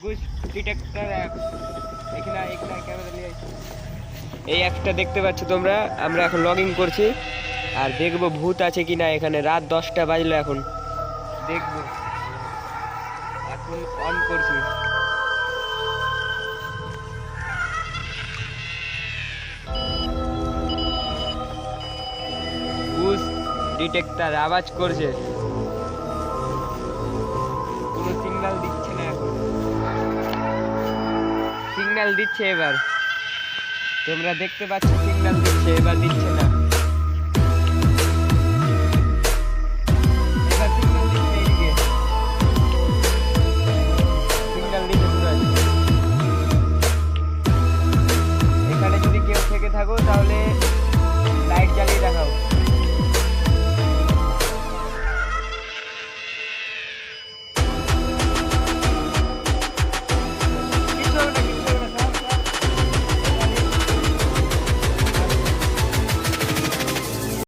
Bush detector app এখানে camera নিয়ে এই অ্যাপটা দেখতে পাচ্ছ তোমরা। আমরা এখন লগ ইন করছি আর দেখবো ভূত আছে কিনা এখানে। রাত 10টা বাজলো, এখন দেখবো। এখন অন করছি। বুশ ডিটেক্টর আওয়াজ করছে, কোনো সিগন্যাল দিচ্ছে না। এখন সিগন্যাল দিচ্ছে, এবার তোমরা দেখতে পাচ্ছ সিগন্যাল দিচ্ছে, এবার দিচ্ছে না।